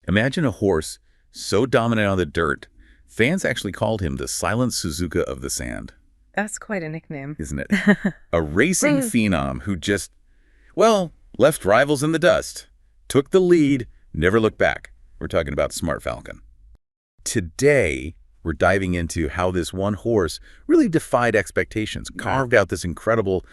Imagine a horse so dominant on the dirt, fans actually called him the silent Suzuka of the sand. That's quite a nickname. Isn't it? A racing phenom who just, left rivals in the dust, took the lead, never looked back. We're talking about Smart Falcon. Today, we're diving into how this one horse really defied expectations, carved out this incredible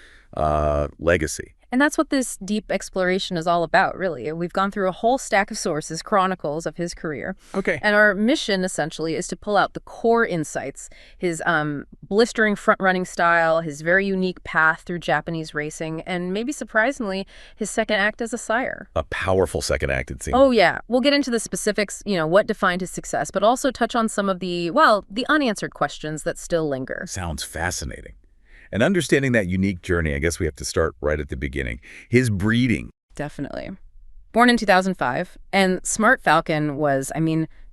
legacy. And that's what this deep exploration is all about, really. We've gone through a whole stack of sources, chronicles of his career. Okay. And our mission, essentially, is to pull out the core insights, his blistering front-running style, his very unique path through Japanese racing, and maybe surprisingly, his second act as a sire. A powerful second act, it seems. Oh, yeah. We'll get into the specifics, what defined his success, but also touch on some of the unanswered questions that still linger. Sounds fascinating. And understanding that unique journey, I guess we have to start right at the beginning. His breeding. Definitely. Born in 2005, and Smart Falcon was,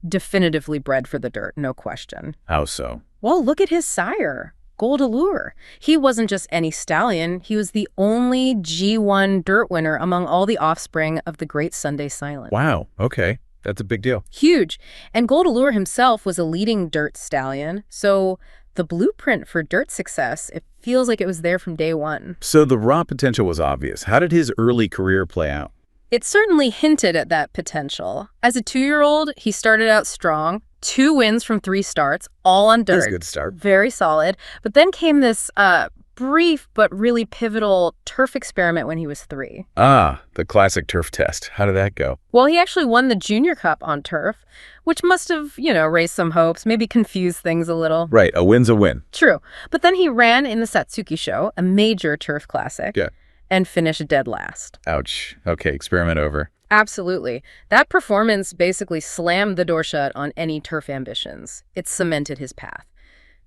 definitively bred for the dirt, no question. How so? Well, look at his sire, Allure. He wasn't just any stallion. He was the only G1 dirt winner among all the offspring of the Great Sunday Silent. Wow. Okay. That's a big deal. Huge. And Allure himself was a leading dirt stallion, so the blueprint for dirt success, it feels like it was there from day one. So the raw potential was obvious. How did his early career play out? It certainly hinted at that potential. As a 2-year-old, he started out strong. 2 wins from 3 starts, all on dirt. That's a good start. Very solid. But then came this brief but really pivotal turf experiment when he was 3. Ah, the classic turf test. How did that go? Well, he actually won the Junior Cup on turf, which must have, raised some hopes, maybe confused things a little. Right, a win's a win. True. But then he ran in the Satsuki Show, a major turf classic, and finished dead last. Ouch. Okay, experiment over. Absolutely. That performance basically slammed the door shut on any turf ambitions. It cemented his path.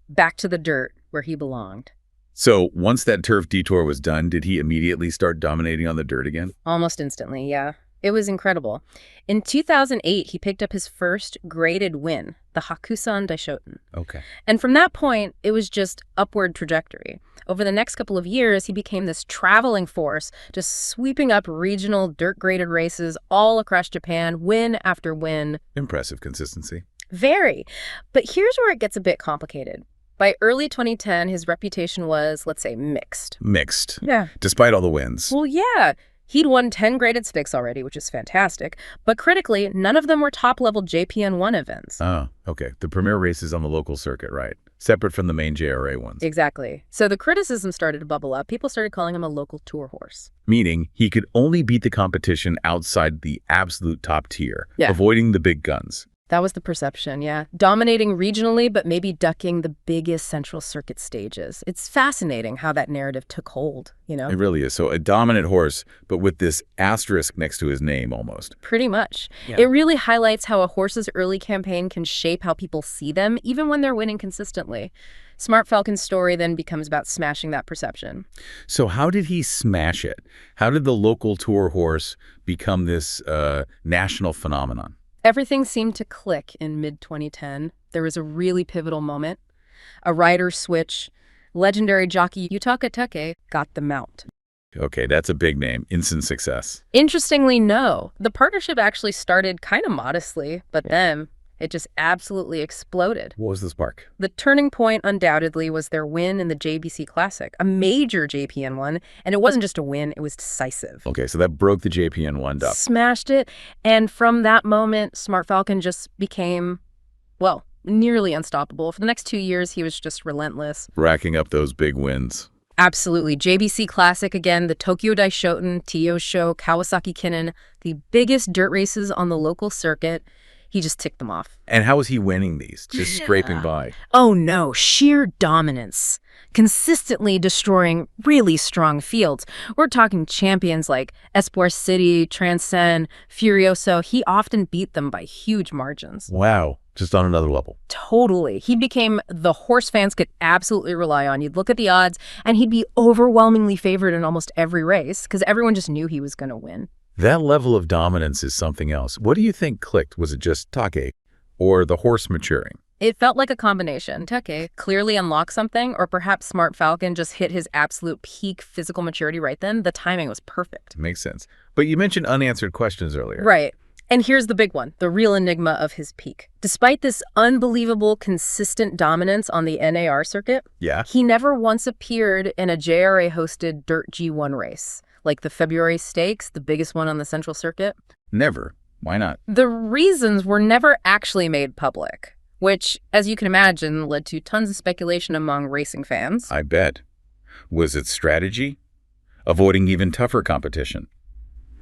Back to the dirt, where he belonged. So once that turf detour was done, did he immediately start dominating on the dirt again? Almost instantly, yeah. It was incredible. In 2008, he picked up his first graded win, the Hakusan Daishoten. Okay. And from that point, it was just upward trajectory. Over the next couple of years, he became this traveling force, just sweeping up regional dirt-graded races all across Japan, win after win. Impressive consistency. Very. But here's where it gets a bit complicated. By early 2010, his reputation was, let's say, mixed. Mixed. Yeah. Despite all the wins. Well, yeah. He'd won 10 graded sticks already, which is fantastic. But critically, none of them were top-level JPN1 events. Oh, okay. The premier races on the local circuit, right? Separate from the main JRA ones. Exactly. So the criticism started to bubble up. People started calling him a local tour horse. Meaning he could only beat the competition outside the absolute top tier, avoiding the big guns. That was the perception, yeah. Dominating regionally, but maybe ducking the biggest central circuit stages. It's fascinating how that narrative took hold, It really is. So a dominant horse, but with this asterisk next to his name almost. Pretty much. Yeah. It really highlights how a horse's early campaign can shape how people see them, even when they're winning consistently. Smart Falcon's story then becomes about smashing that perception. So how did he smash it? How did the local tour horse become this national phenomenon? Everything seemed to click in mid-2010. There was a really pivotal moment. A rider switch. Legendary jockey Yutaka Take got the mount. Okay, that's a big name. Instant success. Interestingly, no. The partnership actually started kind of modestly, but then it just absolutely exploded. What was the spark? The turning point, undoubtedly, was their win in the JBC Classic, a major JPN one, and it wasn't just a win, it was decisive. Okay, so that broke the JPN one up. Smashed it, and from that moment, Smart Falcon just became, nearly unstoppable. For the next 2 years, he was just relentless. Racking up those big wins. Absolutely. JBC Classic again, the Tokyo Daishoten, Tio Show, Kawasaki Kinnan, the biggest dirt races on the local circuit. He just ticked them off. And how was he winning these? Just scraping by? Oh no, sheer dominance. Consistently destroying really strong fields. We're talking champions like Espoir City, Transcend, Furioso. He often beat them by huge margins. Wow. Just on another level. Totally. He became the horse fans could absolutely rely on. You'd look at the odds, and he'd be overwhelmingly favored in almost every race because everyone just knew he was going to win. That level of dominance is something else. What do you think clicked? Was it just Take or the horse maturing? It felt like a combination. Take clearly unlocked something, or perhaps Smart Falcon just hit his absolute peak physical maturity right then. The timing was perfect. Makes sense. But you mentioned unanswered questions earlier. Right. And here's the big one, the real enigma of his peak. Despite this unbelievable, consistent dominance on the NAR circuit, he never once appeared in a JRA-hosted Dirt G1 race, like the February Stakes, the biggest one on the Central Circuit. Never. Why not? The reasons were never actually made public, which, as you can imagine, led to tons of speculation among racing fans. I bet. Was it strategy? Avoiding even tougher competition?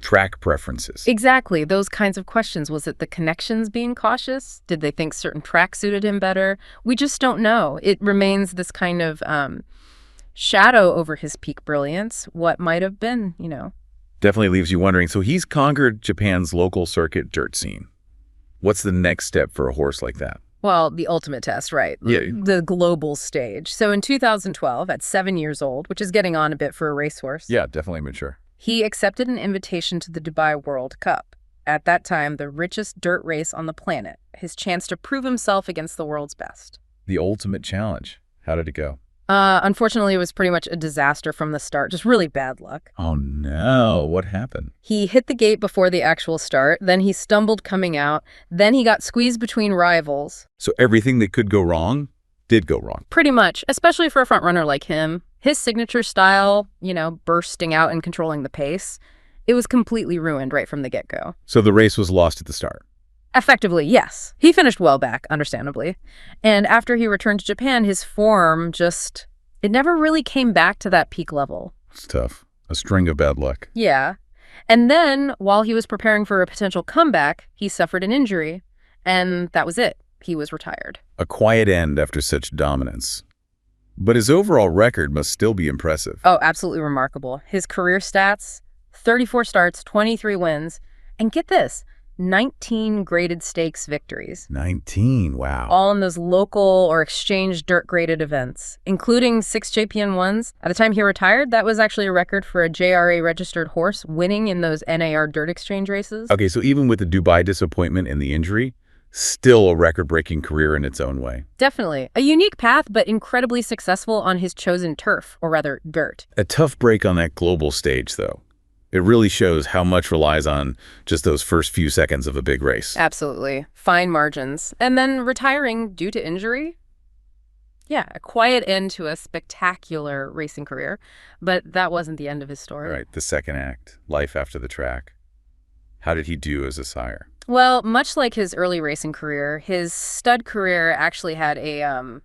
Track preferences? Exactly, those kinds of questions. Was it the connections being cautious? Did they think certain tracks suited him better? We just don't know. It remains this kind of shadow over his peak brilliance. What might have been, Definitely leaves you wondering. So he's conquered Japan's local circuit dirt scene. What's the next step for a horse like that? Well, the ultimate test, right? Yeah. The global stage. So in 2012, at 7 years old, which is getting on a bit for a racehorse. Yeah, definitely mature. He accepted an invitation to the Dubai World Cup. At that time, the richest dirt race on the planet. His chance to prove himself against the world's best. The ultimate challenge. How did it go? Unfortunately, it was pretty much a disaster from the start. Just really bad luck. Oh, no. What happened? He hit the gate before the actual start. Then he stumbled coming out. Then he got squeezed between rivals. So everything that could go wrong did go wrong. Pretty much, especially for a front runner like him. His signature style, bursting out and controlling the pace, it was completely ruined right from the get-go. So the race was lost at the start? Effectively, yes. He finished well back, understandably. And after he returned to Japan, his form it never really came back to that peak level. It's tough. A string of bad luck. Yeah. And then, while he was preparing for a potential comeback, he suffered an injury. And that was it. He was retired. A quiet end after such dominance. But his overall record must still be impressive. Oh, absolutely remarkable. His career stats, 34 starts, 23 wins. And get this, 19 graded stakes victories. 19, wow. All in those local or exchange dirt graded events, including 6 JPN1s. At the time he retired, that was actually a record for a JRA registered horse winning in those NAR dirt exchange races. Okay, so even with the Dubai disappointment and the injury, still a record-breaking career in its own way. Definitely. A unique path, but incredibly successful on his chosen turf, or rather, dirt. A tough break on that global stage, though. It really shows how much relies on just those first few seconds of a big race. Absolutely. Fine margins. And then retiring due to injury? Yeah, a quiet end to a spectacular racing career. But that wasn't the end of his story. Right, the second act, life after the track. How did he do as a sire? Well, much like his early racing career, his stud career actually had a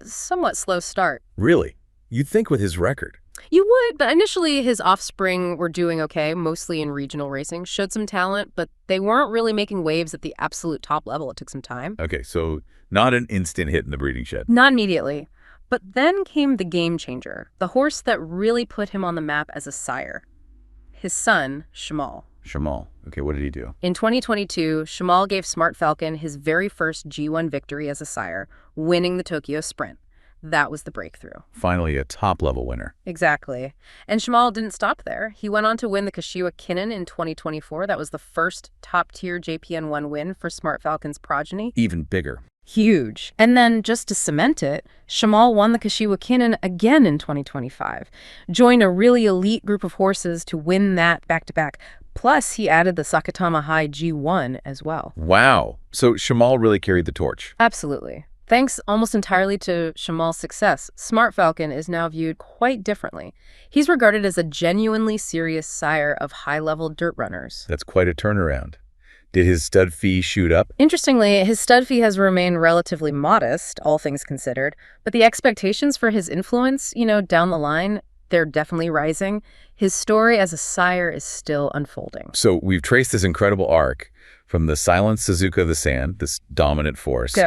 somewhat slow start. Really? You'd think with his record. You would, but initially his offspring were doing okay, mostly in regional racing, showed some talent, but they weren't really making waves at the absolute top level. It took some time. Okay, so not an instant hit in the breeding shed. Not immediately. But then came the game changer, the horse that really put him on the map as a sire. His son, Shamal. Shamal. Okay, what did he do? In 2022, Shamal gave Smart Falcon his very first G1 victory as a sire, winning the Tokyo Sprint. That was the breakthrough. Finally, a top-level winner. Exactly. And Shamal didn't stop there. He went on to win the Kashiwa Kinnan in 2024. That was the first top-tier JPN1 win for Smart Falcon's progeny. Even bigger. Huge. And then, just to cement it, Shamal won the Kashiwa Kinnan again in 2025. Joined a really elite group of horses to win that back-to-back. Plus, he added the Sakatama High G1 as well. Wow. So Shamal really carried the torch. Absolutely. Thanks almost entirely to Shamal's success, Smart Falcon is now viewed quite differently. He's regarded as a genuinely serious sire of high-level dirt runners. That's quite a turnaround. Did his stud fee shoot up? Interestingly, his stud fee has remained relatively modest, all things considered, but the expectations for his influence, down the line, they're definitely rising. His story as a sire is still unfolding. So we've traced this incredible arc from the silent Suzuka of the Sand, this dominant force,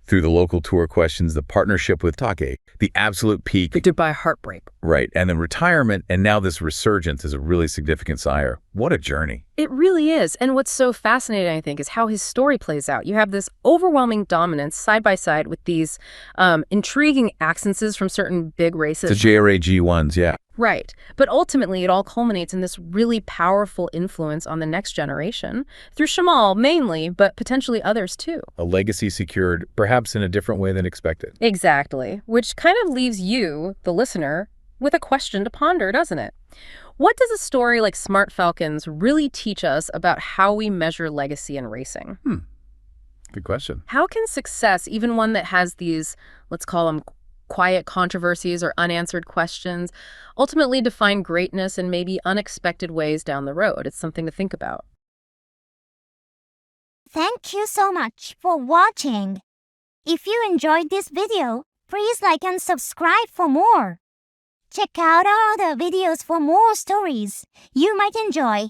through the local tour questions, the partnership with Take, the absolute peak. The Dubai heartbreak. Right, and then retirement, and now this resurgence as a really significant sire. What a journey. It really is. And what's so fascinating, I think, is how his story plays out. You have this overwhelming dominance side by side with these intriguing accents from certain big races. The JRA G1s, yeah. Right. But ultimately, it all culminates in this really powerful influence on the next generation, through Shamal mainly, but potentially others too. A legacy secured, perhaps in a different way than expected. Exactly. Which kind of leaves you, the listener, with a question to ponder, doesn't it? What does a story like Smart Falcons really teach us about how we measure legacy in racing? Good question. How can success, even one that has these, let's call them quiet controversies or unanswered questions, ultimately define greatness in maybe unexpected ways down the road? It's something to think about. Thank you so much for watching. If you enjoyed this video, please like and subscribe for more. Check out our other videos for more stories you might enjoy.